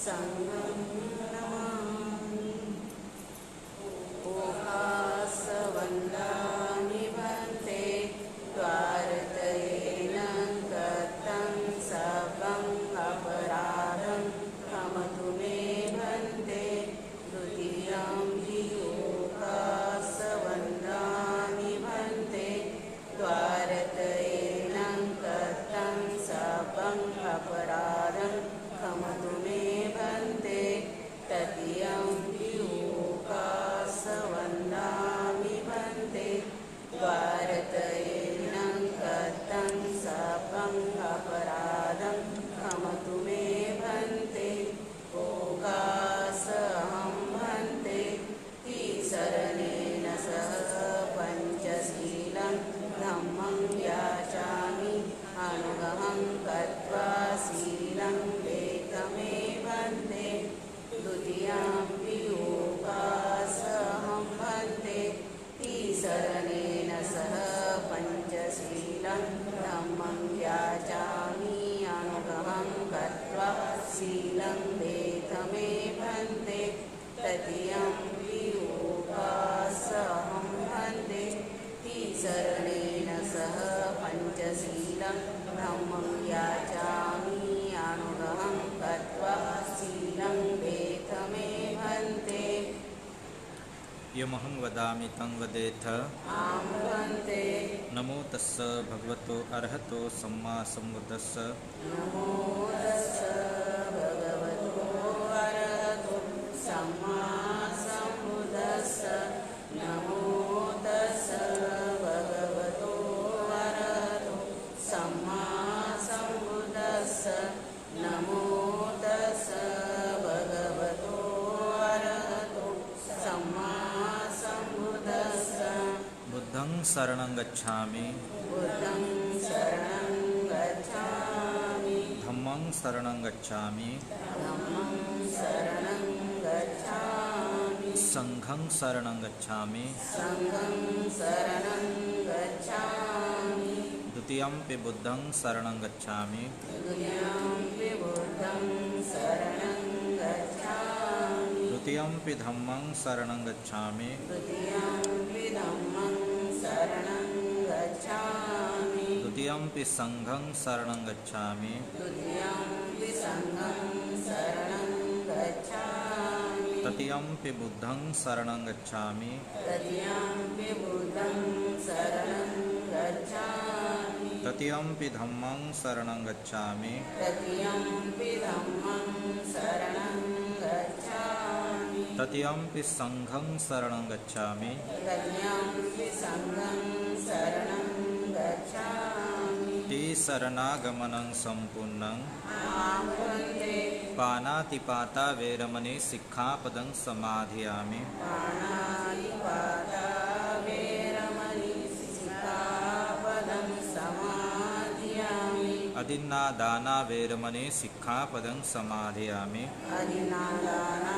संघं नमामि। ओहासवन्दामि भन्ते द्वारतयेन कृतं सर्वं अपराधं क्षमतु मे भन्ते। द्वितीयं हि ओहासवन्दामि भन्ते द्वारतयेन कृतं सर्वं अपराधं क्षमतु मे भन्ते। तृतीयं हि ओहासवन्दामि भन्ते द्वारतयेन कृतं सर्वं अपराधं क्षमतु मे भन्ते। ओहासहं भन्ते तिसरणेन सह पञ्चशीलं धम्मं याचामि अनुगहं कृत्वा शीलं वेदमे भन्ते। द्वितीयं ओहासहं भन्ते तिसरणेन सह पञ्चशीलं धम्मं याचामि अनुगहं कृत्वा शीलं वेदमे भन्ते। तृतीयं ओहासहं भन्ते तिसरणेन सह पञ्चशीलं धम्मं याचामि अनुगहं कृत्वा शीलं वेदमे भन्ते। यमहं वदामि तं वदेथ। आं भन्ते। नमो तस्स भगवतो अरहतो सम्मा सम्बुद्धस्स। नमो तस्स भगवतो अरहतो सम्मा सम्बुद्धस्स। नमो तस्स भगवतो अरहतो सम्मा सम्बुद्धस्स। नमो तस्स भगवतो अरहतो सम्मा सम्बुद्धस्स। बुद्धं शरणं गच्छामि। बुद्धं शरणं गच्छामि। धम्मं शरणं गच्छामि। धम्मं शरणं गच्छामि। संघं शरणं गच्छामि। संघं शरणं गच्छामि। द्वितीयंपि बुद्धं शरणं गच्छामि। द्वितीयंपि बुद्धं शरणं गच्छामि। द्वितीयंपि धम्मं शरणं गच्छामि। द्वितीयंपि धम्मं शरणं गच्छामि। द्वितीयंपि संघं शरणं गच्छामि। द्वितीयंपि संघं शरणं गच्छामि। तृतीयंपि बुद्धं शरणं गच्छामि। तृतीयंपि बुद्धं शरणं गच्छामि। तृतीयंपि धम्मं शरणं गच्छामि। तृतीयंपि धम्मं शरणं गच्छामि। तृतीयंपि संघं शरणं गच्छामि। तृतीयंपि संघं शरणं गच्छामि। शरणागमनं सम्पूर्णं। आं भन्ते। पानातिपाता वैरमणि सिक्खापदं समाधियामि। पानातिपाता वैरमणि सिक्खापदं समाधियामि। अदिन्नादाना वैरमणि सिक्खापदं समाधियामि। अदिन्नादाना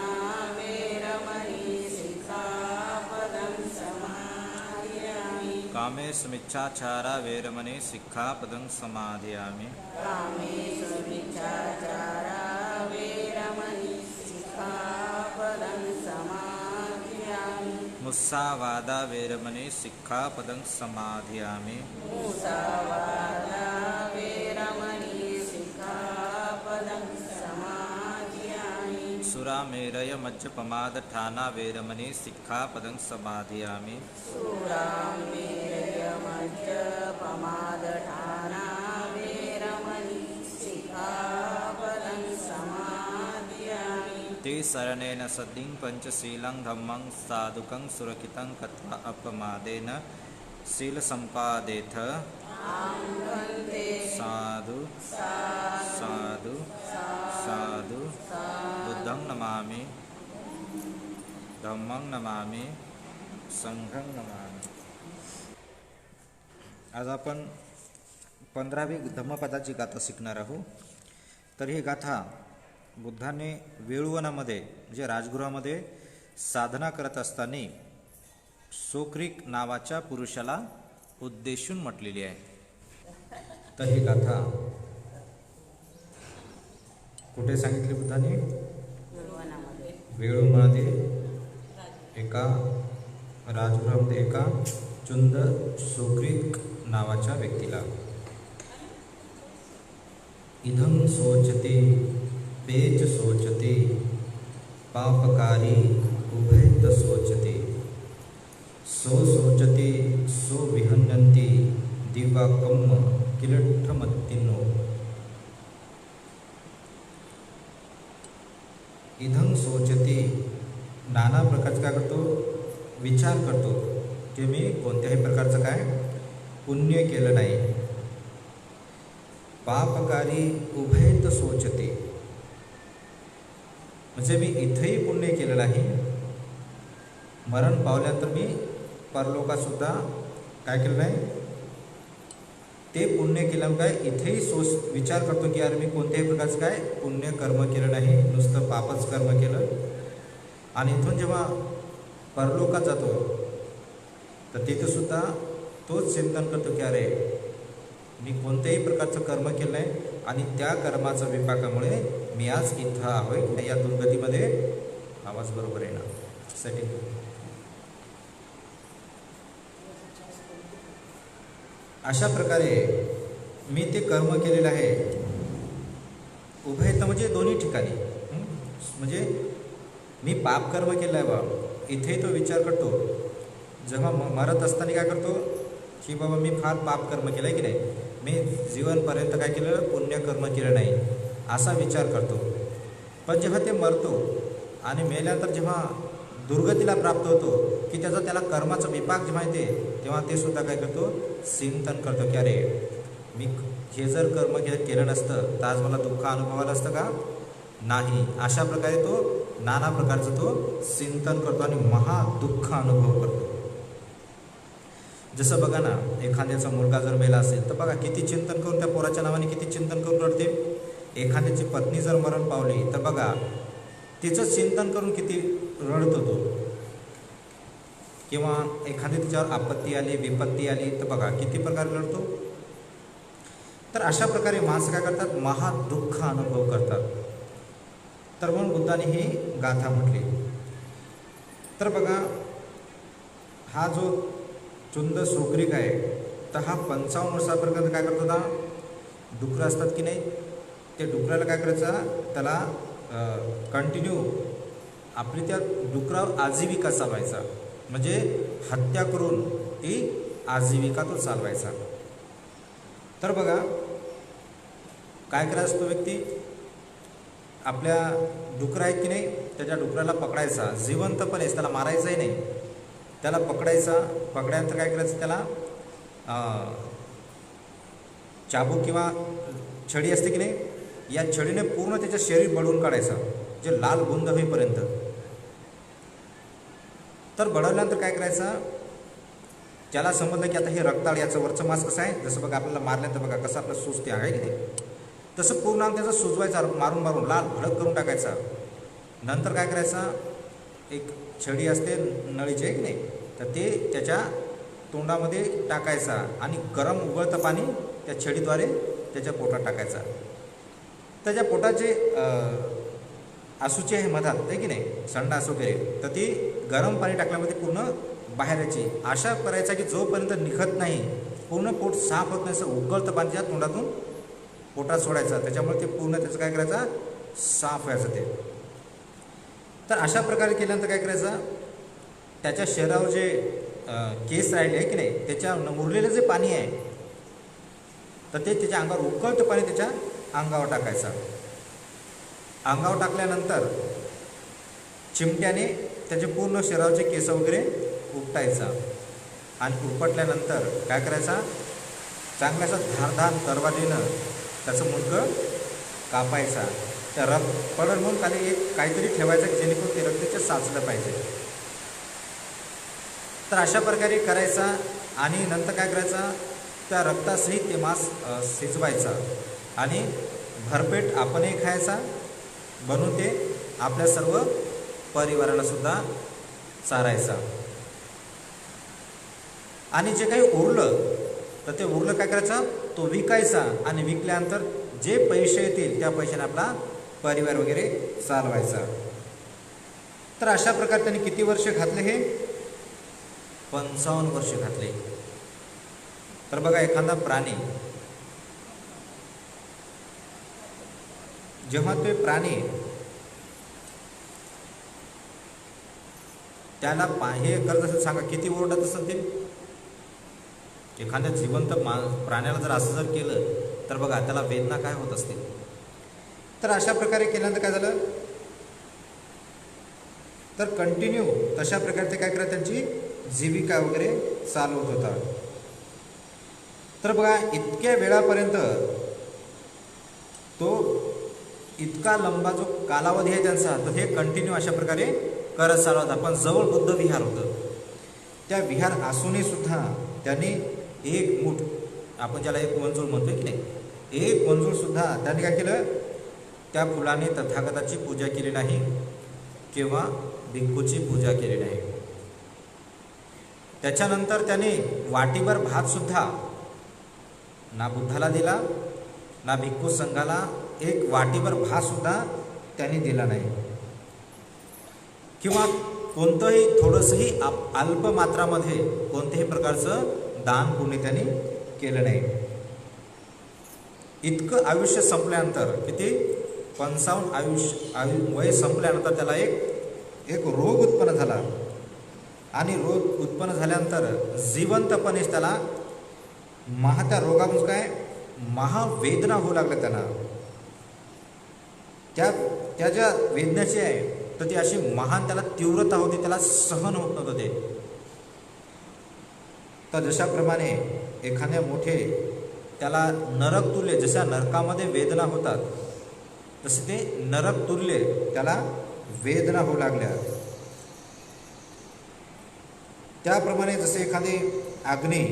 वैरमणि सिक्खापदं समाधियामि। कामेषुमिच्छाचारा वैरमणि सिक्खापदं समाधियामि। कामेषुमिच्छाचारा वैरमणि सिक्खापदं समाधियामि। मुस्सावादा वैरमणि सिक्खापदं समाधियामि। मुसावादा वैरमणि सिक्खापदं समाधियामि। सुरामेरय मज्जपमादठाना वैरमणि सिक्खापदं समाधियामि। सुरामेरय मज्जपमादठाना वैरमणि सिक्खापदं समाधियामि। ते शरणेन सद्दिं पंचशीलं धम्मं साधुकं सुरक्षितं कृत्वा अपमादेन शीलसम्पादेथ। आं भन्ते। साधु साधु साधु। बुद्धं नमामि, धम्मं नमामि, संघं नमामि। आज आपण 15वी धम्मपदाची गाथा शिकणार आहोत। तर ही गाथा बुद्धाने वेळुवनामध्ये म्हणजे राजगृहामध्ये साधना करत असताना सोक्रिक नावाच्या पुरुषाला उद्देशून म्हटलेली आहे। तर ही गाथा कुठे सांगितली बुद्धाने? वेळूमध्ये एका राजगृहामध्ये एका चुंद सुग्रीक नावाच्या व्यक्तीला इदं सोचते पेच सोचते पापकारी उभयत सोचते सो सोचते सो विहन्यन्ति दिवाकम किलठमत्तिनो. इदं सोचते नाना प्रकारचं काय करतो, विचार करतो की मी कोणत्याही प्रकारचं काय पुण्य केलं नाही. पापकारी उभयत सोचते म्हणजे मी इथंही पुण्य केलेलं आहे, मरण पावल्यानंतर मी परलोकातसुद्धा काय केलं नाही, ते पुण्य केल्यामुळे काय इथेही विचार करतो की अरे मी कोणत्याही प्रकारचं काय पुण्य कर्म केलं नाही, नुसतं पापच कर्म केलं. आणि इथून जेव्हा परलोकात जातो तर तिथेसुद्धा तोच चिंतन करतो की अरे मी कोणत्याही प्रकारचं कर्म केलं नाही आणि त्या कर्माच्या विपाकामुळे मी आज इथं आहे. या दुर्गतीमध्ये आवाज बरोबर आहे ना सेटिंग. अशा प्रकारे मी ते कर्म केलेलं आहे. उभयत म्हणजे दोन्ही ठिकाणी, म्हणजे मी पाप कर्म केलं आहे बा, इथेही तो विचार करतो. जेव्हा मरत असताना काय करतो की बाबा मी फार पाप कर्म केलं आहे की नाही, मी जीवनपर्यंत काय केलं पुण्यकर्म केलं नाही असा विचार करतो. पण जेव्हा ते मरतो आणि मेल्यानंतर जेव्हा दुर्गतीला प्राप्त होतो की त्याला कर्माचा विपाक जेव्हा येते तेव्हा ते सुद्धा काय करतो, चिंतन करतो की अरे मी हे जर कर्म केलं नसतं तर आज मला दुःख अनुभवायला असतं का नाही. अशा प्रकारे तो नाना प्रकारचं तो चिंतन करतो आणि महादुःख अनुभव करतो. जसं बघा ना, एखाद्याचा मुलगा जर मेला असेल तर बघा किती चिंतन करून त्या पोराच्या नावाने किती चिंतन करून रडते. एखाद्याची पत्नी जर मरण पावली तर बघा तिचं चिंतन करून किती रडत होतो. किंवा एखादी तिच्यावर आपत्ती आली विपत्ती आली तर बघा किती प्रकारे रडतो. तर अशा प्रकारे माणसं काय करतात, महादुःख अनुभव करतात. तर म्हणून बुद्धाने ही गाथा म्हटली. तर बघा हा जो चुंद सुग्रीक आहे तर हा 55 वर्षापर्यंत काय करत होता, डुकरं असतात की नाही ते डुकराला काय करायचं, त्याला कंटिन्यू आपली त्या डुकरावर आजीविका चालवायचा, म्हणजे हत्या करून ती आजीविका तो चालवायचा. तर बघा काय करायचा तो व्यक्ती, आपल्या डुकरं आहेत की नाही त्याच्या डुकराला पकडायचा, जिवंतपणे त्याला मारायचंही नाही, त्याला पकडायनंतर काय करायचं, त्याला चाबूक किंवा छडी असते की नाही, या छडीने पूर्ण त्याचं शरीर बळून काढायचं जे लाल बुंद होईपर्यंत. तर बळवल्यानंतर काय करायचं, ज्याला समजलं की आता हे रक्ताळ याचं वरचं मांस कसं आहे, जसं बघा आपल्याला मारल्यानंतर बघा कसं आपलं सुजते आहे की नाही, तसं पूर्ण त्याचं सुजवायचा, मारून मारून लाल भडक करून टाकायचा. नंतर काय करायचं, एक छडी असते नळीची की नाही, तर ते त्याच्या तोंडामध्ये टाकायचा आणि गरम उकळतं पाणी त्या छडीद्वारे त्याच्या पोटात टाकायचा. त्याच्या पोटाचे अशुची आहे मधात आहे की नाही, संडास वगैरे, तर ती गरम पाणी टाकल्यामध्ये पूर्ण बाहेर यायची. अशा करायचा की जोपर्यंत निघत नाही, पूर्ण पोट साफ होत नाही, असं उकळतं पाणी त्या तोंडातून पोटात सोडायचं, त्याच्यामुळे ते पूर्ण त्याचं काय करायचं साफ व्हायचं ते. तर अशा प्रकारे केल्यानंतर काय करायचं, त्याच्या शरीरावर जे केस राहिले आहे की नाही त्याच्या उरलेलं जे पाणी आहे तर ते त्याच्या अंगावर उकळतं पाणी त्याच्या अंगावर टाकायचं. अंगावर टाकल्यानंतर चिमट्याने त्याचे पूर्ण शरीराचे केस वगैरे उपटायचा आणि उपटल्यानंतर काय करायचा, चांगल्याचा धारदार तरवारीनं त्याचं मुंडकं कापायचा. त्या रक्त पडल म्हणून खाली एक काहीतरी ठेवायचं की जेणेकरून ते रक्त त्याच्यात साचलं पाहिजे. तर अशा प्रकारे करायचा आणि नंतर काय करायचा, त्या रक्तासहित ते मांस शिजवायचा आणि भरपेट आपणही खायचा, बनवून ते आपल्या सर्व परिवाराला सुद्धा चारायचा. आणि जे काही उरलं तर ते उरलं काय करायचं, तो विकायचा आणि विकल्यानंतर जे पैसे येतील त्या पैशाने आपला परिवार वगैरे चालवायचा. तर अशा प्रकारे त्यांनी किती वर्ष घातले? हे 55 वर्ष घातले. तर बघा, एखादा प्राणी जेव्हा ते प्राणी त्याला हे करत असेल, सांगा किती ओरडत असेल ते. एखाद्या जिवंत प्राण्याला जर असं जर केलं तर बघा त्याला वेदना काय होत असतील. तर अशा प्रकारे केल्यानंतर काय झालं, तर कंटिन्यू तशा प्रकारे ते काय करत, त्यांची जीविका वगैरे चालू होत होता. तर बघा, इतक्या वेळापर्यंत तो इतका लंबा जो कालावधी आहे त्यांचा, तर हे कंटिन्यू अशा प्रकारे करत चालू होता. पण जवळ बुद्ध विहार होतं. त्या विहार असूनही सुद्धा त्यांनी एक मूठ, आपण ज्याला एक मंजूळ म्हणतोय की नाही, एक मंजूळ सुद्धा त्यांनी काय केलं, त्या फुलाने तथागताची पूजा केली नाही किंवा भिक्खूची पूजा केली नाही. त्याच्यानंतर त्याने वाटीभर भात सुद्धा ना बुद्धाला दिला, ना भिक्खू संघाला एक वाटीभर भात सुद्धा त्यांनी दिला नाही, किंवा कोणतंही थोडंसंही अल्प मात्रामध्ये कोणत्याही प्रकारचं दान पुण्य त्यांनी केलं नाही. इतकं आयुष्य संपल्यानंतर, किती 55 वय संपल्यानंतर त्याला एक रोग उत्पन्न झाला. आणि रोग उत्पन्न झाल्यानंतर जिवंतपणेच त्याला त्या रोगापासून काय महावेदना होऊ लागल्या त्यांना. त्या ज्या वेदनेची आहे तर ती अशी महान त्याला तीव्रता होती, त्याला सहन होत नव्हतं ते. तर जशाप्रमाणे एखाद्या मोठे त्याला नरक तुल्य, जशा नरकामध्ये वेदना होतात तसे ते नरक तुल्य त्याला वेदना होऊ लागल्या. त्याप्रमाणे जसे एखादी अग्नी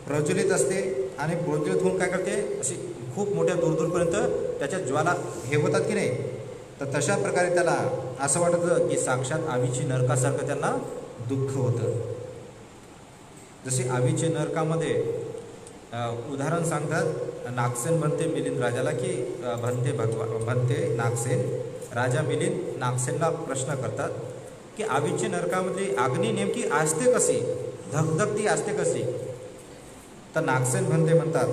प्रज्वलित असते आणि प्रज्वलित होऊन काय करते, अशी खूप मोठ्या दूरपर्यंत त्याच्या ज्वाला हे होतात की नाही, तर तशा प्रकारे त्याला असं वाटतं की साक्षात आवीची नरकासारखं त्यांना दुःख होतं. जसे आवीचे नरकामध्ये उदाहरण सांगतात, नागसेन म्हणते मिलिंद राजाला की म्हणते नागसेन, राजा मिलिंद नागसेनला प्रश्न करतात की आवीचे नरकामध्ये अग्नी नेमकी असते कशी, धगधगती असते कशी. तर नागसेन म्हणतात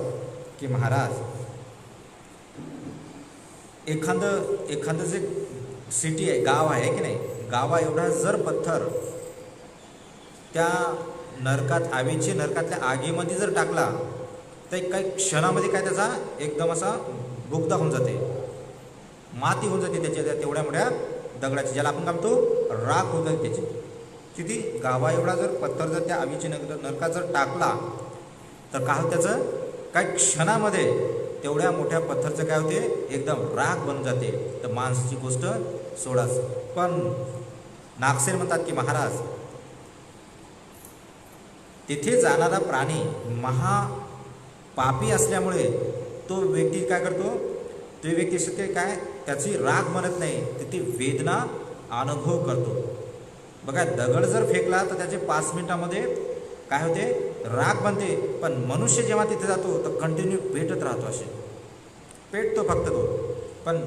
की महाराज, एखादं जे सिटी आहे, गाव आहे की नाही, गावा एवढा जर पत्थर त्या नरकात, आवीचे नरकातल्या आगीमध्ये जर टाकला तर काही क्षणामध्ये काय त्याचा एकदम असा बुगदा होऊन जाते, माती होऊन जाते त्याच्या तेवढ्या मोठ्या दगडाची, ज्याला आपण काय म्हणतो राख होत जाते त्याची. किती गावा एवढा जर पत्थर जर त्या आवीचे नरकात जर टाकला तर काय त्याचं काही क्षणामध्ये तेवढ्या मोठ्या पत्थरचं काय होते, एकदम राख बनून जाते. तर माणसाची गोष्ट सोडाच. पण नागसेन म्हणतात की महाराज, तिथे जाणारा प्राणी महापापी असल्यामुळे तो व्यक्ती काय करतो, तो व्यक्ती ते काय त्याची राग बनत नाही, तिथे वेदना अनुभव करतो. बघा, दगड जर फेकला तर त्याचे 5 मिनिटामध्ये काय होते, राग बनते. पण मनुष्य जेव्हा तिथे जातो तर कंटिन्यू पेटत राहतो, असे पेटतो फक्त तो, पण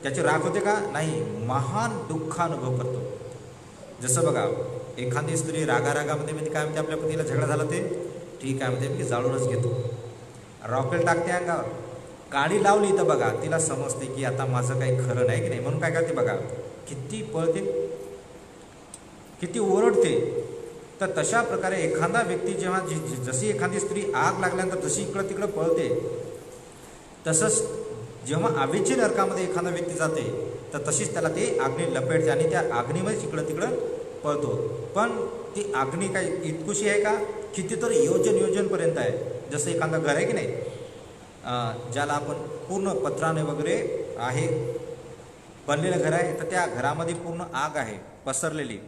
त्याची राग होते का नाही, महान दुःख अनुभव करतो. जसं बघा, एखादी स्त्री रागामध्ये काय म्हणते, आपल्या पतीला झगडा झाला ते ठीक आहे म्हणते, मी जाळूनच घेतो, रॉकेल टाकते अंगावर, काडी लावली तर बघा तिला समजते की आता माझं काही खरं नाही की नाही, म्हणून काय करते बघा, किती पळते, किती ओरडते. तर तशा प्रकारे एखादा व्यक्ती जेव्हा जशी एखादी स्त्री आग लागल्यानंतर जशी इकडं तिकडं पळते, तसंच जेव्हा आवीची नरकामध्ये एखादा व्यक्ती जाते तर तशीच त्याला ते अग्नी लपेटते आणि त्या अग्नीमध्ये इकडं तिकडं पळतो. पण ती अग्नी काय इतकुशी आहे का, कितीतरी योजनपर्यंत आहे. जसं एखादं घर आहे की नाही, ज्याला आपण पूर्ण पत्राने वगैरे आहे बनलेलं घर आहे, तर त्या घरामध्ये पूर्ण आग आहे पसरलेली.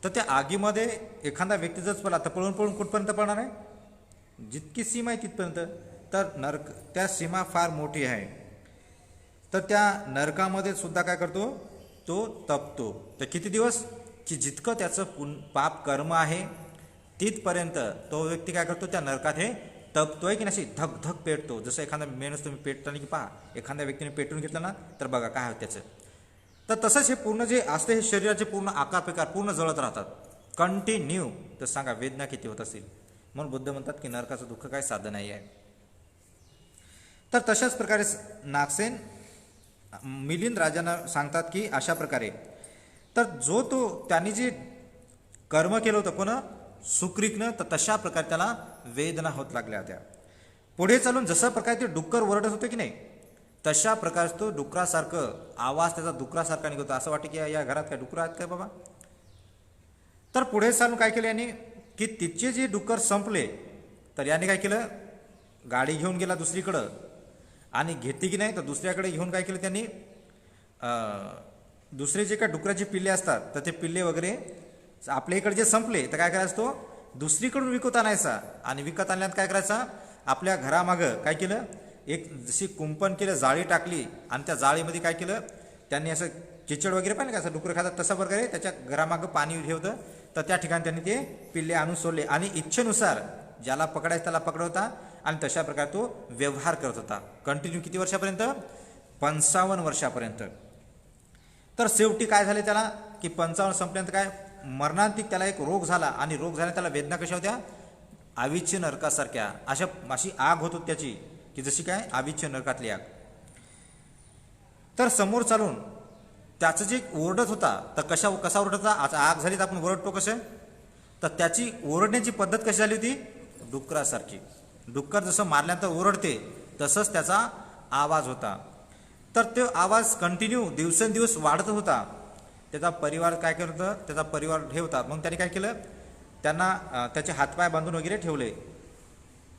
तर त्या आगीमध्ये एखादा व्यक्ती जर पळला तर पळून कुठपर्यंत पळणार आहे, जितकी सीमा आहे तिथपर्यंत. तर त्या सीमा फार मोठी आहे. तर त्या नरकामध्ये सुद्धा काय करतो, तो तपतो. तर किती दिवस, की जितकं त्याचं पाप कर्म आहे तिथपर्यंत तो व्यक्ती काय करतो, त्या नरकात हे तपतोय की नाही, धग पेटतो. जसं एखादा मेणच तुम्ही पेटताना की पहा, एखाद्या व्यक्तीने पेटून घेतलं ना तर बघा काय होतं त्याचं, तर तसंच हे पूर्ण जे असते हे शरीराचे पूर्ण आकार प्रकार पूर्ण जळत राहतात कंटिन्यू. तर सांगा वेदना किती होत असेल. म्हणून बुद्ध म्हणतात की नरकाचं दुःख काय साधं नाही आहे. तर तशाच प्रकारे नागसेन मिलिंद राजांना सांगतात की अशा प्रकारे तर जो तो त्यांनी जे कर्म केलं होतं कोण सुक्रीकनं, तर तशा प्रकारे त्याला वेदना होत लागल्या होत्या. पुढे चालून जसं प्रकारे ते डुक्कर ओरडत होतं की नाही, तशा प्रकारे तो डुकरासारखं आवाज त्याचा डुकरासारखा निघतो. असं वाटतं की या घरात काय डुकर आहेत काय बाबा. तर पुढे चालून काय केलं यांनी की तिचे जे डुक्कर संपले, तर याने काय केलं गाडी घेऊन गेला दुसरीकडं आणि घेतली की नाही तर दुसऱ्याकडे घेऊन काय केलं त्यांनी दुसरे जे काय डुकराचे पिल्ले असतात तर ते पिल्ले वगैरे आपल्या इकडे जे संपले तर काय करायचं तो दुसरीकडून विकत आणायचा. आणि विकत आणल्यात काय करायचा आपल्या घरामागं काय केलं एक जशी कुंपण केलं जाळी टाकली आणि त्या जाळीमध्ये काय केलं त्यांनी असं चिचड वगैरे पाहिजे का असं डुकर खातात तशा प्रकारे त्याच्या घरामागं पाणी ठेवतं. तर त्या ठिकाणी त्यांनी ते पिल्ले आणून सोडले आणि इच्छेनुसार ज्याला पकडायचं त्याला पकडत होता आणि तशा प्रकारे तो व्यवहार करत होता कंटिन्यू. किती वर्षापर्यंत 55 वर्षापर्यंत. तर शेवटी काय झाले त्याला की 55 संपल्यानंतर काय मरणांतिक त्याला एक रोग झाला आणि रोग झाला त्याला वेदना कशा होत्या आविच्य नरकासारख्या. अशी आग होत होती त्याची की जशी काय आविच्य नरकातली आग. तर समोर चालून त्याचं जे ओरडत होता तर कसा ओरडत होता. आज आग झाली तर आपण ओरडतो कसं, तर त्याची ओरडण्याची पद्धत कशी झाली होती डुकरासारखी. डुक्कर जसं मारल्यानंतर ओरडते तसंच त्याचा आवाज होता. तर तो आवाज कंटिन्यू दिवसेंदिवस वाढत होता. त्याचा परिवार काय करत होता त्याचा परिवार ठेवता. मग त्याने काय केलं त्यांना त्याचे हातपाय बांधून वगैरे ठेवले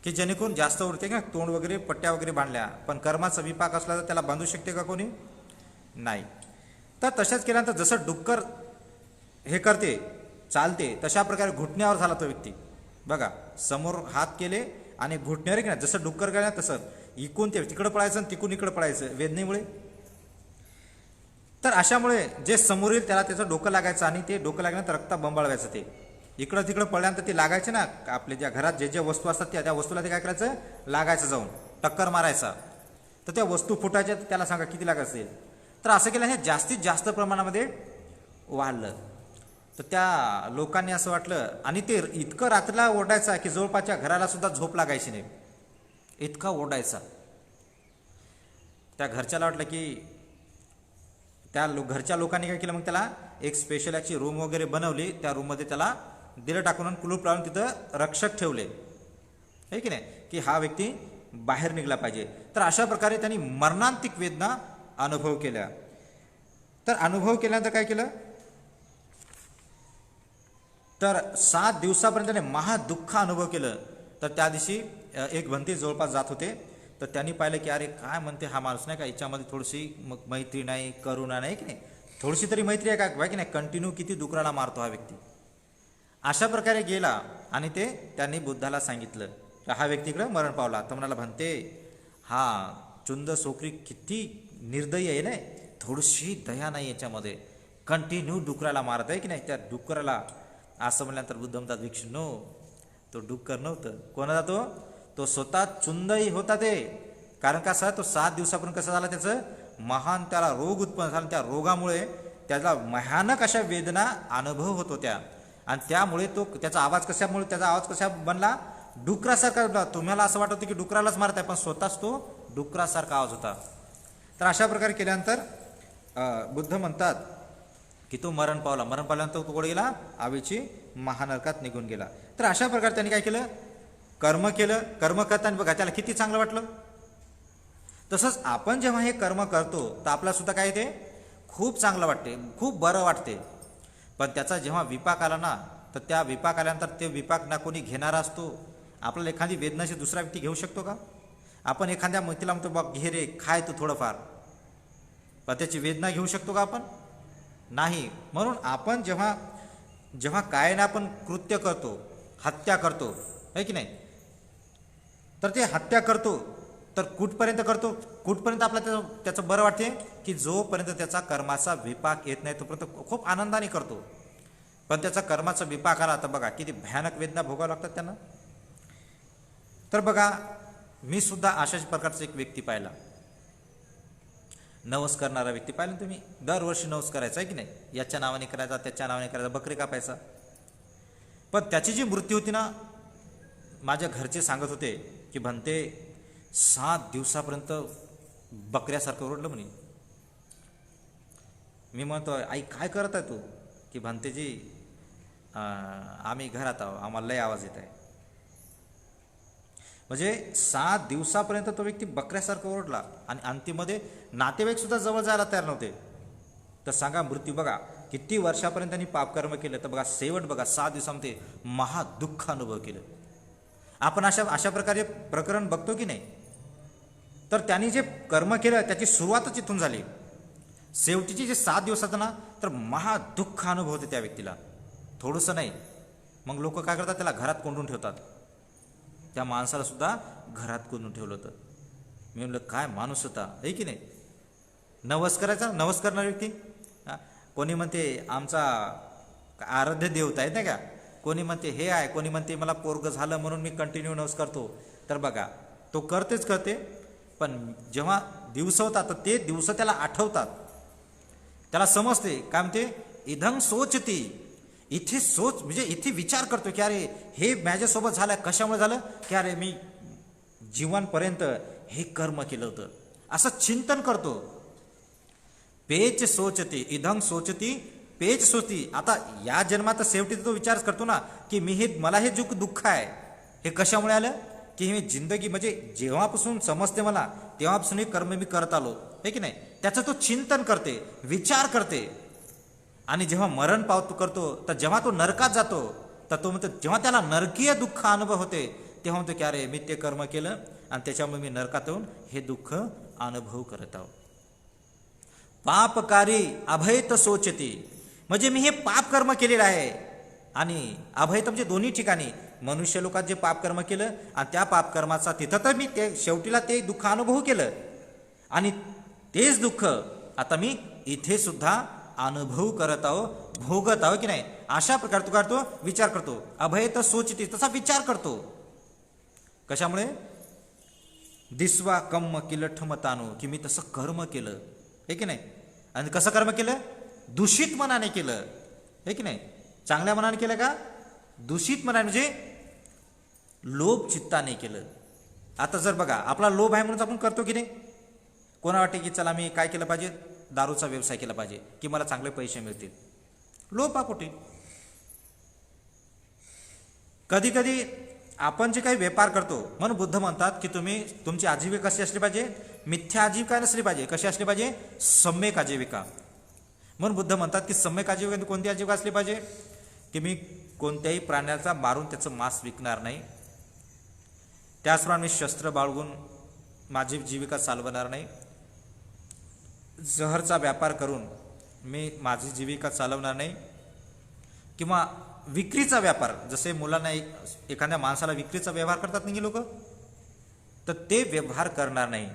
की जेणेकरून जास्त ओरडते का तोंड वगैरे पट्ट्या वगैरे बांधल्या. पण कर्माचा विपाक असला तर त्याला बांधू शकते का कोणी नाही. तर तशाच केल्यानंतर जसं डुक्कर हे करते चालते तशा प्रकारे घुटण्यावर झाला तो व्यक्ती. बघा समोर हात केले आणि घुटण्यावर की नाही जसं डुक्कर केलं तसं इकून ते तिकडं पळायचं आणि तिकून इकडं पळायचं वेदनेमुळे. तर अशामुळे जे समोर येईल त्याला त्याचं डोकं लागायचं आणि ते डोकं लागल्यानंतर रक्त बंबाळवायचं. ते इकडं तिकडं पडल्यानंतर ते लागायचे ना आपल्या ज्या घरात जे वस्तू असतात त्या वस्तूला ते काय करायचं लागायचं जाऊन टक्कर मारायचा. तर त्या वस्तू फुटायच्या त्याला सांगा किती लागत असेल. तर असं केलं हे जास्तीत जास्त प्रमाणामध्ये वाढलं. तर त्या लोकांनी असं वाटलं आणि ते इतकं रात्रीला ओरडायचा की जवळपासच्या घराला सुद्धा झोप लागायची नाही इतका ओरडायचा. त्या घरच्याला वाटलं की घरच्या लोकांनी काय केलं मग त्याला एक स्पेशल याची रूम वगैरे बनवली. त्या रूममध्ये त्याला दिलं टाकून कुलूप लावून तिथं रक्षक ठेवले आहे की नाही की हा व्यक्ती बाहेर निघला पाहिजे. तर अशा प्रकारे त्यांनी मरणांतिक वेदना अनुभव केल्या. तर अनुभव केल्यानंतर काय केलं तर 7 दिवसापर्यंत त्याने महादुःख अनुभव केलं. तर त्या दिवशी एक भंते जवळपास जात होते. तर त्यांनी पाहिलं की अरे काय म्हणते हा माणूस नाही का याच्यामध्ये थोडीशी मग मैत्री नाही करुणा नाही की नाही थोडीशी तरी मैत्री आहे का की नाही कंटिन्यू किती डुकराला मारतो हा व्यक्ती. अशा प्रकारे गेला आणि ते त्यांनी बुद्धाला सांगितलं की हा व्यक्तीकडे मरण पावला. तर म्हणाला भंते हा चुंद सोकरी किती निर्दयी आहे नाही थोडीशी दया नाही याच्यामध्ये कंटिन्यू डुकराला मारत आहे की नाही. त्या डुकराला असं म्हणल्यानंतर बुद्ध म्हणतात भिक्षुनो तो डुक्कर नव्हतं कोणाचा तो स्वतः चुंदही होता ते. कारण कसा तो 7 दिवसापर्यंत कसं झाला त्याचं महान त्याला रोग उत्पन्न झाला. त्या रोगामुळे त्याला भयानक अशा वेदना अनुभव होत होत्या आणि त्यामुळे त्याचा आवाज कशा बनला डुकरासारखा बनला. तुम्हाला असं वाटत होतं की डुकरालाच मारत आहे पण स्वतःच तो डुकरासारखा आवाज होता. तर अशा प्रकारे केल्यानंतर बुद्ध म्हणतात की तो मरण पावल्यानंतर तो कुठे गेला आवीची महानरकात निघून गेला. तर अशा प्रकारे त्यांनी काय केलं कर्म केलं. कर्म करताना बघा त्याला किती चांगलं वाटलं. तसंच आपण जेव्हा हे कर्म करतो तर आपल्याला सुद्धा काय ते खूप चांगलं वाटते खूप बरं वाटते. पण त्याचा जेव्हा विपाक आला ना तर त्या विपाक आल्यानंतर ते विपाक ना कोणी घेणारा असतो. आपल्याला एखादी वेदनाशी दुसरा व्यक्ती घेऊ शकतो का. आपण एखाद्या व्यक्तीला म्हणतो बघ घे रे खाय तू थोडंफार पण त्याची वेदना घेऊ शकतो का आपण नाही. म्हणून आपण जेव्हा काय ना आपण कृत्य करतो हत्या करतो आहे की नाही तर ते हत्या करतो तर कुठपर्यंत आपल्याला त्याचं बरं वाटते की जोपर्यंत त्याचा कर्माचा विपाक येत नाही तोपर्यंत खूप आनंदाने करतो. पण त्याचा कर्माचा विपाक आला तर बघा किती भयानक वेदना भोगाव्या लागतात त्यांना. तर बघा मी सुद्धा अशाच प्रकारचा एक व्यक्ती पाहिला. नवस करणारा व्यक्ती पाहिलं ना तुम्ही, दरवर्षी नवस करायचा आहे की नाही, याच्या नावाने करायचा, त्याच्या नावाने करायचा, बकरी कापायचा. पण त्याची जी मृत्यू होती ना, माझ्या घरचे सांगत होते की भन्ते 7 दिवसापर्यंत बकऱ्यासारखं ओरडलं म्हणे. मी म्हणतो आई काय करत आहे तू, की भन्तेजी आम्ही घरात आहो, आम्हाला लय आवाज येत आहे. म्हणजे 7 दिवसापर्यंत तो व्यक्ती बकऱ्यासारखं ओरडला आणि अंतिममध्ये नातेवाईक सुद्धा जवळ जायला तयार नव्हते. तर सांगा मृत्यू बघा किती वर्षापर्यंत त्यांनी पापकर्म केलं, तर बघा शेवट बघा 7 दिवसामध्ये महादुःख अनुभव केलं. आपण अशा प्रकारे प्रकरण बघतो की नाही. तर त्यांनी जे कर्म केलं त्याची सुरुवातच इथून झाली. शेवटीचे जे 7 दिवसाचं ना, तर महादुःख अनुभव होते त्या व्यक्तीला, थोडंसं नाही. मग लोक काय करतात, त्याला घरात कोंडून ठेवतात. त्या माणसाला सुद्धा घरात कोंडून ठेवलं होतं. मी म्हणलं काय माणूस होता, आहे की नाही. नवस करायचा, नवस करणारा व्यक्ती. कोणी म्हणते आमचा आराध्य देवता आहे नाही का, कोणी म्हणते हे आहे, कोणी म्हणते मला पोरग झालं म्हणून मी कंटिन्यू नवस करतो. तर बघा तो करते, पण जेव्हा दिवस होतात तर ते दिवस त्याला आठवतात, त्याला समजते. काय म्हणते इधं सोचती, इथे सोच म्हणजे इथे विचार करतो की अरे हे माझ्यासोबत झालं, कशामुळे झालं, की अरे मी जीवनपर्यंत हे कर्म केलं होतं, असं चिंतन करतो. पेच सोचती, इधं सोचती पेच सोचती. आता या जन्मात शेवटी तो विचार करतो ना की मला हे दुःख आहे हे कशामुळे आलं, की मी जिंदगी म्हणजे जेव्हापासून समजते मला तेव्हापासून हे कर्म मी करत आलो, हे की नाही. त्याचं तो चिंतन करते, विचार करते. आणि जेव्हा मरण करतो, तर जेव्हा तो नरकात जातो, तर तो म्हणतो जेव्हा त्याला नरकीय दुःख अनुभव होते तेव्हा म्हणतो की अरे मी ते कर्म केलं आणि त्याच्यामुळे मी नरकात येऊन हे दुःख अनुभव करत आहो. पापकारी अभयत सोचती, म्हणजे मी हे पाप कर्म केलेलं आहे. आणि अभयत म्हणजे दोन्ही ठिकाणी मनुष्य लोकात जे पाप कर्म केलं आणि त्या पाप कर्माचा तिथं तर मी ते शेवटीला ते दुःख अनुभव केलं आणि तेच दुःख आता मी इथे सुद्धा अनुभव करत आहो, भोगत आहो की नाही. अशा प्रकारे तो करतो, विचार करतो. अभय तर सोचते, तसा विचार करतो. कशामुळे दिसवा कम्म किलठ मतानो, की मी तसं कर्म केलं, हे की नाही. आणि कसं कर्म केलं, दूषित मनाने केलं, हे की नाही. चांगल्या मनाने केलं का, दूषित मनाने म्हणजे लोभ चित्ताने केलं. आता जर बघा आपला लोभ आहे म्हणून आपण करतो की नाही. कोणा वाटते की चला मी काय केलं पाहिजे, दारूचा व्यवसाय केला पाहिजे की मला चांगले पैसे मिळतील, लोभापोटी. कधी कधी आपण जे काही व्यापार करतो, म्हणून बुद्ध म्हणतात की तुमची आजीविका कशी असली पाहिजे, मिथ्या आजीविका नसली पाहिजे. कशी असली पाहिजे, सम्यक आजीविका. म्हणून बुद्ध म्हणतात की सम्यक आजीविका कोणती आजीविका असली पाहिजे, की मी कोणत्याही प्राण्याचा मारून त्याचं मांस विकणार नाही, त्याचप्रमाणे मी शस्त्र बाळगून माझी जीविका चालवणार नाही, जहरचा व्यापार करून मी माझी जीविका चालवणार नाही, किंवा विक्रीचा व्यापार, जसे मुलांना एखाद्या माणसाला विक्रीचा व्यवहार करतात नाही लोक, तर ते व्यवहार करणार नाही.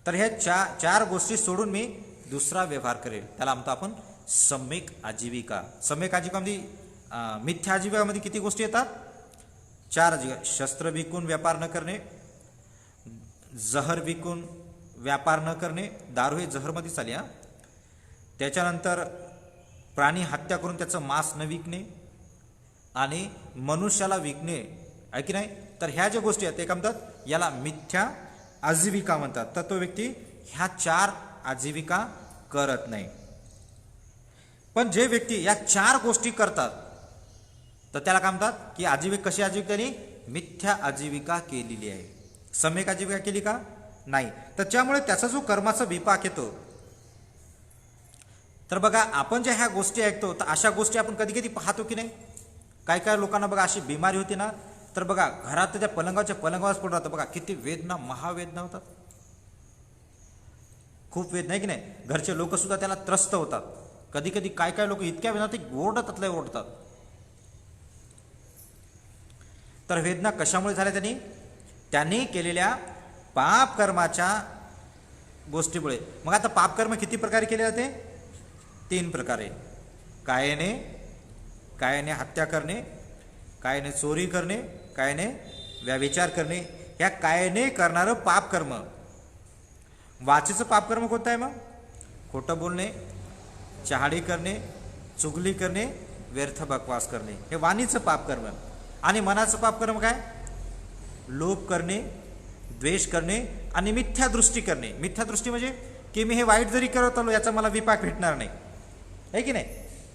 तर ह्या चार गोष्टी सोडून मी दुसरा व्यवहार करेल, त्याला म्हणतो आपण सम्यक आजीविका. सम्यक आजीविकामध्ये मिथ्या आजीविकामध्ये किती गोष्टी येतात, 4 आजीविका. शस्त्र विकून व्यापार न करणे, जहर विकून व्यापार न करणे, दारू हे जहरमध्येच आली. त्याच्यानंतर प्राणी हत्या करून त्याचं मांस न विकणे आणि मनुष्याला विकणे, आहे की नाही. तर ह्या ज्या गोष्टी आहेत ते काय म्हणतात, याला मिथ्या आजीविका म्हणतात. तर तो व्यक्ती ह्या 4 आजीविका करत नाही. पण जे व्यक्ती या 4 गोष्टी करतात तर त्याला काय म्हणतात, की आजीविका कशी आजीविका, त्यांनी मिथ्या आजीविका केलेली आहे. सम्यक आजीविका केली का नाही. तर त्यामुळे त्याचा जो कर्माचा विपाक येतो. तर बघा आपण ज्या ह्या गोष्टी ऐकतो, तर अशा गोष्टी आपण कधी कधी पाहतो की नाही. काय काय लोकांना बघा अशी बिमारी होती ना, तर बघा घरात त्या पलंगावरच पडून राहतं. बघा किती वेदना, महावेदना होतात, खूप वेदना, आहे की नाही. घरचे लोक सुद्धा त्याला त्रस्त होतात. कधी कधी काय काय लोक इतक्या वेदना ते ओरडतात. तर वेदना कशामुळे झाल्या, त्यांनी केलेल्या पाप कर्माच्या गोष्टीमुळे. मग आता पाप कर्म किती प्रकारे केले जाते, 3 प्रकारे. कायाने हत्या करणे, कायाने चोरी करणे, कायाने व्यभिचार करणे. या कायाने करणारं पाप कर्म. वाचेचं पाप कर्म कोणतं आहे मग, खोटं बोलणे, चहाडी करणे, चुगली करणे, व्यर्थ बकवास करणे, हे वाणीचं पाप कर्म. आणि मनाचं पाप कर्म काय? लोभ करणे, द्वेष करणे आणि मिथ्या दृष्टी करणे. मिथ्या दृष्टी म्हणजे की मी हे वाईट जरी करत आलो याचा मला विपाक भेटणार नाही, आहे की नाही.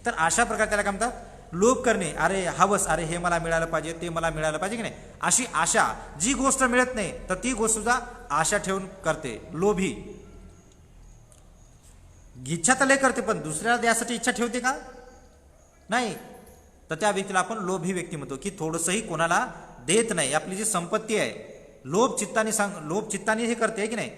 तर अशा प्रकारे त्याला काय म्हणतात? लोभ करणे. अरे हवस, अरे हे मला मिळालं पाहिजे, ते मला मिळालं पाहिजे की नाही, अशी आशा. जी गोष्ट मिळत नाही तर ती गोष्ट सुद्धा आशा ठेवून करते, लोभी. इच्छा तर लय करते पण दुसऱ्याला द्यासाठी इच्छा ठेवते का? नाही. तर त्या व्यक्तीला आपण लोभी व्यक्ती म्हणतो, की थोडंसंही कोणाला देत नाही. आपली जी संपत्ती आहे लोभ चित्ताने हे करते, की नाही,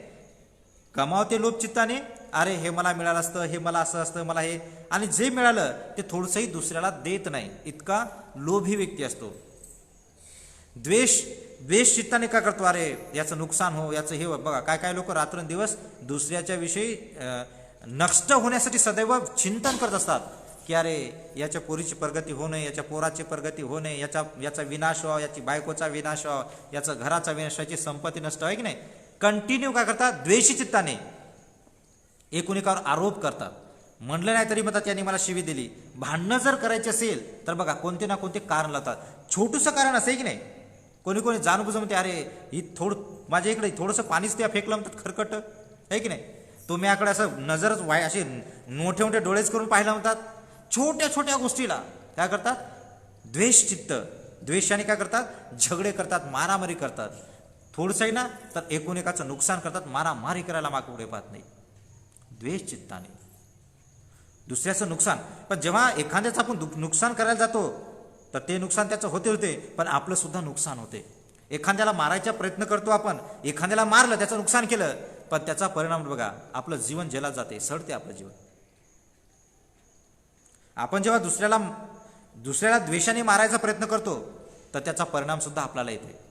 कमावते लोभ चित्ताने. अरे हे मला मिळालं असतं, हे मला असं असतं, मला हे, आणि जे मिळालं ते थोडंसंही दुसऱ्याला देत नाही, इतका लोभी व्यक्ती असतो. द्वेष चित्ताने काय करतो? अरे याचं नुकसान हो, याचं हे. बघा काय काय लोक रात्रंदिवस दुसऱ्याच्या विषयी नष्ट होण्यासाठी सदैव चिंतन करत असतात, की अरे याच्या पोरीची प्रगती होऊ नये, याच्या पोराची प्रगती होऊ नये, याचा विनाश व्हावा, याची बायकोचा विनाश व्हावा, याचा घराचा विनाश, याची संपत्ती नष्ट, आहे की नाही. कंटिन्यू काय करतात? द्वेषी चित्ताने एकुणेकावर आरोप करतात. म्हणलं नाही तरी म्हणतात यांनी मला शिवी दिली. भांडणं जर करायची असेल तर बघा कोणते ना कोणते कारण लावतात. छोटूसं कारण असं आहे की नाही, कोणी जाणून म्हणते अरे ही माझ्या इकडे थोडंसं पाणीच त्या फेकलं म्हणतात खरकट, आहे की नाही. तुम्ही याकडे असं नजरच असे मोठे मोठे डोळेच करून पाहिलं म्हणतात. छोट्या छोट्या गोष्टीला काय करतात? द्वेष चित्त. द्वेषाने काय करतात? झगडे करतात, मारामारी करतात. थोडंसंही ना तर एकुणेकाचं नुकसान करतात, मारामारी करायला मागे पाहत नाही, द्वेष चित्ताने दुसऱ्याचं नुकसान. पण जेव्हा एखाद्याचं आपण नुकसान करायला जातो तर ते नुकसान त्याचं होते, पण आपलं सुद्धा नुकसान होते. एखाद्याला मारायचा प्रयत्न करतो आपण, एखाद्याला मारलं, त्याचं नुकसान केलं, पण त्याचा परिणाम बघा, आपलं जीवन जलात जाते, सडते आपलं जीवन. आपण जेव्हा दुसऱ्याला द्वेषाने मारायचा प्रयत्न करतो तर त्याचा परिणाम सुद्धा आपल्याला येते.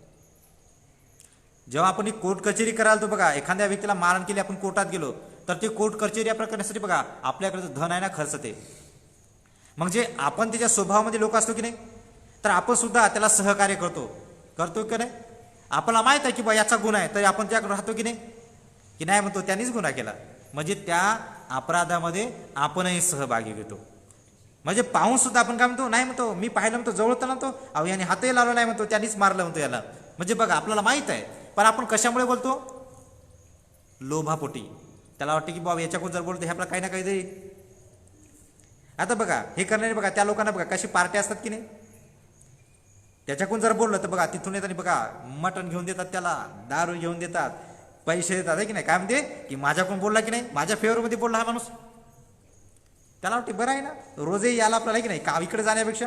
जेव्हा आपण ही कोर्ट कचेरी करायला तो बघा, एखाद्या व्यक्तीला मारहाण केली, आपण कोर्टात गेलो तर ते कोर्ट कचेरी या करण्यासाठी बघा आपल्याकडे धन आहे ना, खर्च ते. मग जे आपण त्याच्या स्वभावामध्ये लोक असतो की नाही, तर आपण सुद्धा त्याला सहकार्य करतो की नाही. आपल्याला माहित आहे की बा याचा गुन्हा आहे, तरी आपण त्याकडे राहतो की नाही म्हणतो त्यांनीच गुन्हा केला, म्हणजे त्या अपराधामध्ये आपणही सहभागी घेतो. म्हणजे पाहून सुद्धा आपण काय म्हणतो? नाही म्हणतो, मी पाहिलं म्हणतो, जवळ तर म्हणतो, अहो याने हातही लावला नाही म्हणतो, त्यांनीच मारलं म्हणतो याला. म्हणजे बघा आपल्याला माहित आहे, पण आपण कशामुळे बोलतो? लोभापोटी. त्याला वाटतं की बाबा याच्याकडून जर बोलतो हे आपल्याला काही ना काही देईल. आता बघा हे करणारे बघा त्या लोकांना बघा कशी पार्ट्या असतात की नाही. त्याच्याकडून जर बोललं तर बघा तिथून येताना बघा मटण घेऊन देतात, त्याला दारू घेऊन देतात, पैसे देतात, आहे की नाही. काय म्हणते की माझ्याकडून बोलला की नाही, माझ्या फेवरमध्ये बोलला हा माणूस, त्याला वाटते बरं आहे ना, रोजही याला आपल्याला, की नाही, का इकडे जाण्यापेक्षा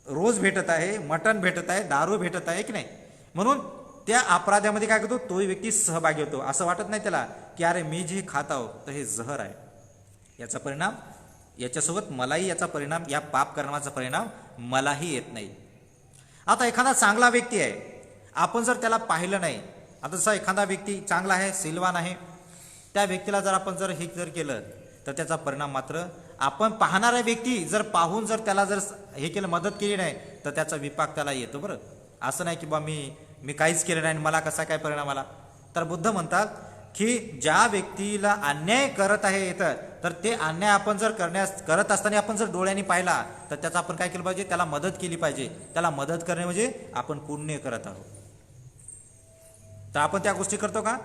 रोज भेटत आहे, मटण भेटत आहे, दारू भेटत आहे की नाही. म्हणून त्या अपराधामध्ये काय करतो? तोही व्यक्ती सहभागी होतो. असं वाटत नाही त्याला की अरे मी जे खात आहो तर हे जहर आहे, याचा परिणाम याच्यासोबत मलाही, याचा परिणाम, या पाप कर्माचा परिणाम मलाही येत नाही. आता एखादा चांगला व्यक्ती आहे, आपण जर त्याला पाहिलं नाही, आता जसा एखादा व्यक्ती चांगला आहे, सिलवान आहे, त्या व्यक्तीला जर आपण हे केलं तर त्याचा परिणाम मात्र आपण पाहणारा व्यक्ती जर पाहून जर त्याला जर हे केलं, मदत केली नाही तर त्याचा विपाक त्याला येतो. बरं, असं नाही की बा मी काहीच केलं नाही मला कसा काय परिणाम आला. तर बुद्ध म्हणतात की ज्या व्यक्तीला अन्याय करत आहे तर ते अन्याय आपण जर करत असताना आपण जर डोळ्यांनी पाहिला तर त्याचा आपण काय केलं पाहिजे? त्याला मदत केली पाहिजे. त्याला मदत करणे म्हणजे आपण पुण्य करत आहोत. तर आपण त्या गोष्टी करतो का?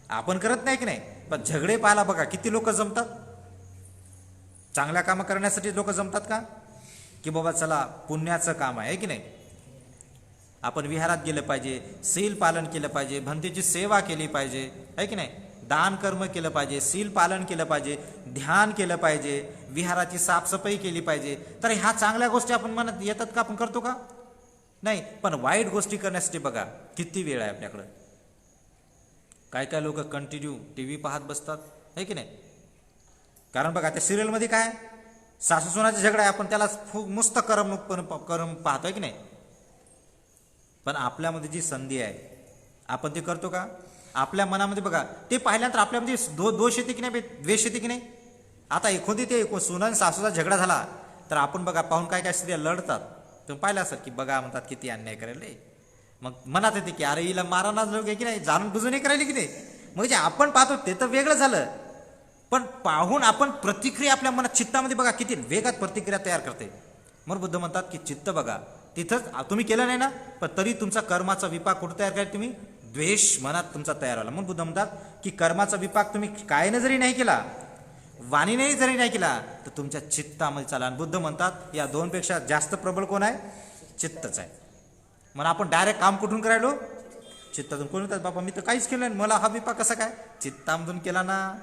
आपण करत नाही की नाही. पण झगडे पाहायला बघा किती लोक जमतात. चांगल्या कामं करण्यासाठी लोक जमतात का? की बाबा चला पुण्याचं काम आहे की नाही, आपण विहारात गेलं पाहिजे, सील पालन केलं पाहिजे, भंतेची सेवा केली पाहिजे, आहे की नाही, दान कर्म केलं पाहिजे, सील पालन केलं पाहिजे, ध्यान केलं पाहिजे, विहाराची साफसफाई केली पाहिजे. तर ह्या चांगल्या गोष्टी आपण म्हणत येतात का? आपण करतो का? नाही. पण वाईट गोष्टी करण्यासाठी बघा किती वेळ आहे आपल्याकडं. काय काय लोक कंटिन्यू टी व्ही पाहत बसतात, आहे की नाही. कारण बघा त्या सिरियलमध्ये काय सासू सुनाचा झगडा आहे, आपण त्याला मस्त करम पाहतोय की नाही. पण आपल्यामध्ये जी संधी आहे आपण ते करतो का? आपल्या मनामध्ये बघा ते पाहिल्यानंतर आपल्यामध्ये दोष येते की नाही, द्वेष येते की नाही. आता एखादी ते सुना सासूचा झगडा झाला तर आपण बघा पाहून काय काय स्त्रिया लढतात. तुम्ही पाहिलं असेल की बघा म्हणतात किती अन्याय करायला. मग मनात येते की अरे हिला मारायला लोक आहे की नाही, जाणून बुजून करायला की नाही. म्हणजे आपण पाहतो ते तर वेगळं झालं, पण पाहून आपण प्रतिक्रिया आपल्या मनात चित्तामध्ये बघा किती वेगात प्रतिक्रिया तयार करते. म्हणून बुद्ध म्हणतात की चित्त बघा तिथंच तुम्ही केलं नाही ना, पण तरी तुमचा कर्माचा विपाक कुठं तयार केला तुम्ही? द्वेष मनात तुमचा तयार झाला. म्हणून बुद्ध म्हणतात की कर्माचा विपाक तुम्ही कायनं जरी नाही केला, वाणीने जरी नाही केला, तर तुमच्या चित्तामध्ये चाला. आणि बुद्ध म्हणतात या दोनपेक्षा जास्त प्रबळ कोण आहे? चित्तच आहे. म्हणून आपण डायरेक्ट काम कुठून करायलो? चित्तातून. कोण म्हणतात बाबा मी तर काहीच केलं नाही, मला हा विपाक कसा काय? चित्तामधून केला ना,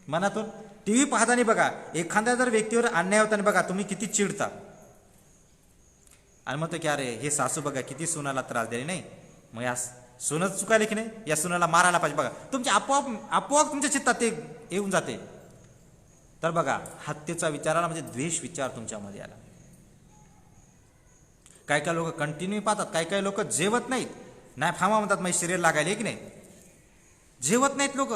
मनातून. टीव्ही पाहताना बघा एखाद्या जर व्यक्तीवर अन्याय होताना बघा तुम्ही किती चिडता आणि म्हणतो की अरे हे सासू बघा किती सुनाला त्रास दिले, नाही मग या सुनच चुकायला की नाही, या सुनाला मारायला पाहिजे. बघा तुमच्या आपोआप तुमच्या चित्तात ते येऊन जाते. तर बघा हत्येचा विचार आला म्हणजे द्वेष विचार तुमच्यामध्ये आला. काय काय लोक कंटिन्यू पाहतात, काय काय लोक जेवत नाहीत, नाही फामा म्हणतात माझी शरीर लागायला की नाही, जेवत नाहीत लोक.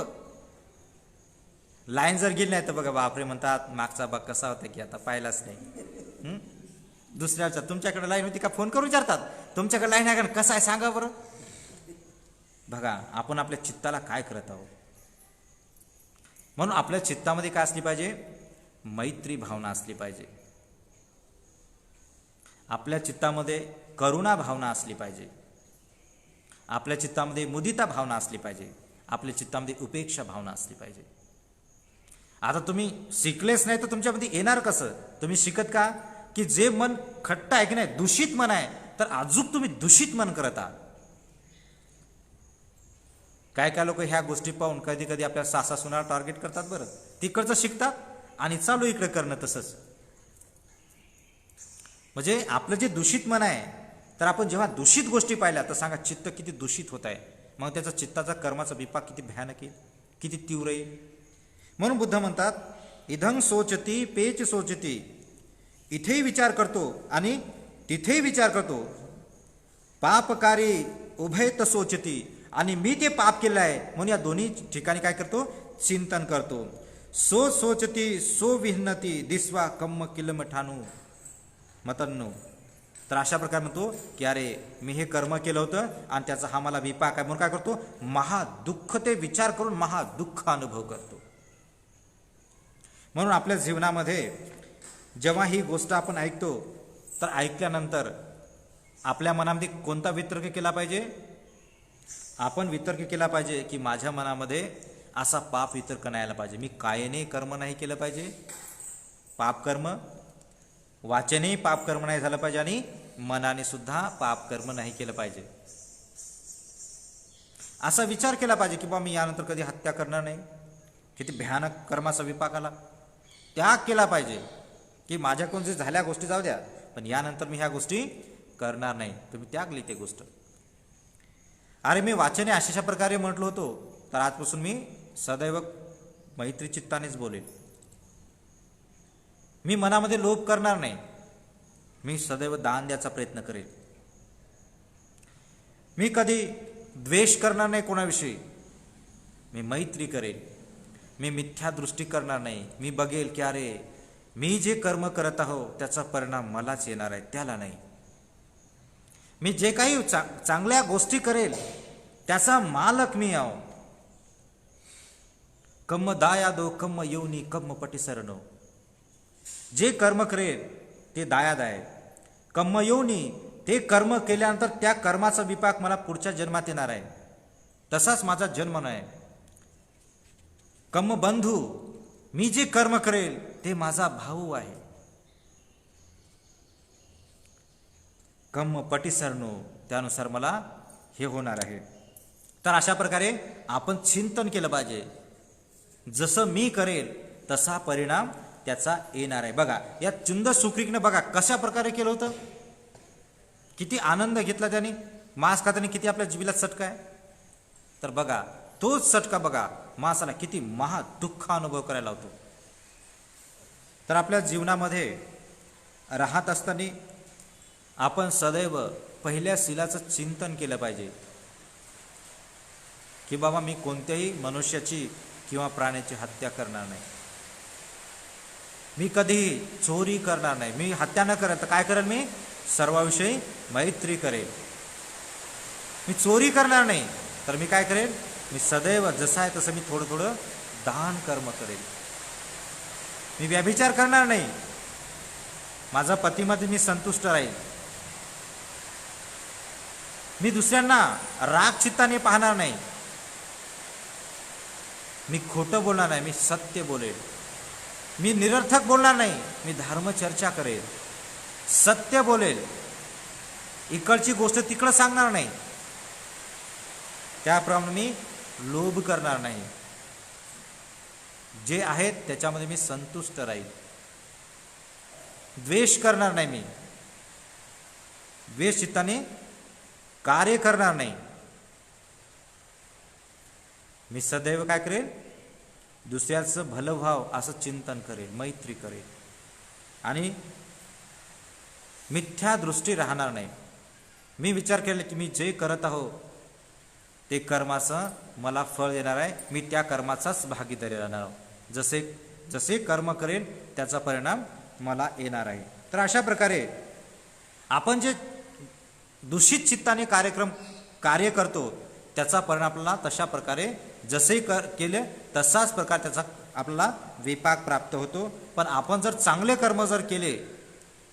लाईन जर गेली नाही तर बघा बापरे म्हणतात मागचा भाग कसा होता की आता पाहिलाच नाही. दुसऱ्याच्या तुमच्याकडे लाईन होती का फोन करून विचारतात तुमच्याकडे लाईन आहे का, कसं आहे सांगा बरं. बघा आपण आपल्या चित्ताला काय करत आहोत. म्हणून आपल्या चित्तामध्ये काय असली पाहिजे? मैत्री भावना असली पाहिजे. आपल्या चित्तामध्ये करुणा भावना असली पाहिजे. आपल्या चित्तामध्ये मुदिता भावना असली पाहिजे. आपल्या चित्तामध्ये उपेक्षा भावना असली पाहिजे. आता तुम्ही शिकलेच नाही तर तुमच्यामध्ये येणार कसं? तुम्ही शिकत का? की जे मन खट्ट आहे की नाही, दूषित मन आहे, तर अजून तुम्ही दूषित मन करत आहात. काय काय लोक ह्या गोष्टी पाहून कधी कधी आपल्या सासा सुनाला टार्गेट करतात. बरं तिकडचं शिकतात आणि चालू इकडे करणं तसंच. म्हणजे आपलं जे दूषित मन आहे, तर आपण जेव्हा दूषित गोष्टी पाहिल्या तर सांगा चित्त किती दूषित होत आहे. मग त्याचा चित्ताचा कर्माचा विपाक किती भयानक येईल, किती तीव्र येईल. म्हणून बुद्ध म्हणतात इधं सोचती पेच सोचती, इथेही विचार करतो आणि तिथेही विचार करतो. पापकारी उभयत सोचती, आणि मी ते पाप केलं आहे म्हणून या दोन्ही ठिकाणी काय करतो? चिंतन करतो. सो सोचती सो विहनती दिसवा कम्म किलम ठाणू मतन्नू. तर अशा प्रकारे म्हणतो की अरे मी हे कर्म केलं होतं आणि त्याचा हा मला विपाक आहे म्हणून काय करतो? महादुःख ते विचार करून महादुःख अनुभव करतो. म्हणून आपल्या जीवनामध्ये जेव्हा ही गोष्ट आपण ऐकतो तर ऐकल्यानंतर आपल्या मनामध्ये कोणता वितर्क केला पाहिजे? आपण वितर्क केला पाहिजे की माझ्या मनामध्ये असा पाप वितर्क नाही आला पाहिजे. मी कायेने कर्म नाही केलं पाहिजे, पाप कर्म, वाचनेही पाप कर्म नाही झालं पाहिजे आणि मनाने सुद्धा पाप कर्म नाही केलं पाहिजे. असा विचार केला पाहिजे की बा मी यानंतर कधी हत्या करणार नाही. किती भयानक कर्माचा विपाक आला, त्याग केला पाहिजे की माझ्याकडून जे झाल्या गोष्टी जाऊ द्या, पण यानंतर मी ह्या गोष्टी करणार नाही. तुम्ही त्यागली ते गोष्ट. अरे मी वाचने अशा प्रकारे म्हटलो होतो, तर आजपासून मी सदैव मैत्री चित्तानेच बोलेल. मी मनामध्ये लोभ करणार नाही, मी सदैव दान द्यायचा प्रयत्न करेल. मी कधी द्वेष करणार नाही कोणाविषयी, मी मैत्री करेल. मी मिथ्या दृष्टी करणार नाही. मी बघेल की अरे मी जे कर्म करत आहो त्याचा परिणाम मलाच येणार आहे, त्याला नाही. मी जे काही चांगल्या गोष्टी करेल त्याचा मालक मी आहो. कम्म दाया दो कम्म येऊनी कम्म पटिसरणो. जे कर्म करेल ते दायाद आहे. कम्म येऊनी, ते कर्म केल्यानंतर त्या कर्माचा विपाक मला पुढच्या जन्मात येणार आहे, तसाच माझा जन्म नाही. कम्म बंधू, मी जे कर्म करेल ते माझा भाऊ आहे. कम्म पटिसरणो, त्यानुसार मला हे होणार आहे. तर अशा प्रकारे आपण चिंतन केलं पाहिजे. जसं मी करेल तसा परिणाम त्याचा येणार आहे. बघा या चुंद सुक्रीकनं बघा कशा प्रकारे केलं होतं, किती आनंद घेतला त्याने. मांस खाताना किती आपल्या जिभेला चटका आहे, तर बघा तोच चटका बघा माणसाला किती महादुःख अनुभव करायला होतो. तर आपल्या जीवनामध्ये राहत असताना आपण सदैव पहिल्या शीलाचं चिंतन केलं पाहिजे की बाबा मी कोणत्याही मनुष्याची किंवा प्राण्याची हत्या करणार नाही. मी कधी चोरी करणार नाही. मी हत्या न करेल तर काय करेल? मी सर्वाविषयी मैत्री करेल. मी चोरी करणार नाही तर मी काय करेल? मी सदैव जसं आहे तसं मी थोडं थोडं दान कर्म करेल. मी व्यभिचार करणार नाही. माझा पतीमध्ये मी संतुष्ट राहील. मी दुसऱ्यांना राग चित्ताने पाहणार नाही. मी खोटं बोलणार नाही, मी सत्य बोलेल. मी निरर्थक बोलणार नाही, मी धर्मचर्चा करेल, सत्य बोलेल, इकडची गोष्ट तिकडं सांगणार नाही. त्याप्रमाणे मी लोभ करणार नाही. जे आहेत त्याच्यामध्ये मी संतुष्ट राहील. द्वेष करणार नाही. मी द्वेष चित्ताने कार्य करणार नाही. मी सदैव काय करेल, दुसऱ्याचं भलभाव असं चिंतन करेल, मैत्री करेल आणि मिथ्या दृष्टी राहणार नाही. मी विचार केला की मी जे करत आहो ते कर्माचं मला फळ देणार आहे. मी त्या कर्माचाच भागीदारी राहणार आहो. जसे जसे कर्म करेल त्याचा परिणाम मला येणार आहे. तर अशा प्रकारे आपण जे दूषित चित्ताने कार्य करतो त्याचा परिणाम आपल्याला तशा प्रकारे जसे केले तसाच प्रकार त्याचा आपल्याला विपाक प्राप्त होतो. पण आपण जर चांगले कर्म जर केले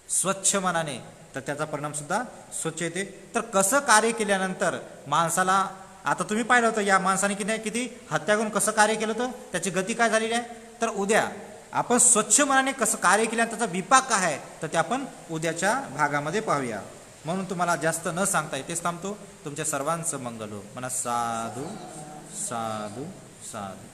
स्वच्छ मनाने तर त्याचा परिणाम सुद्धा स्वच्छ येते. तर कसं कार्य केल्यानंतर माणसाला, आता तुम्ही पाहिलं होतं या माणसाने किती हत्या करून कसं कार्य केलं होतं, त्याची गती काय झालेली आहे. तर उद्या आपण स्वच्छ मनाने कसं कार्य केल्यानं त्याचा विपाक काय आहे तर ते आपण उद्याच्या भागामध्ये पाहूया. म्हणून तुम्हाला जास्त न सांगता इथेच थांबतो. तुमच्या सर्वांचं मंगल हो. म्हणा साधू साधू साधू.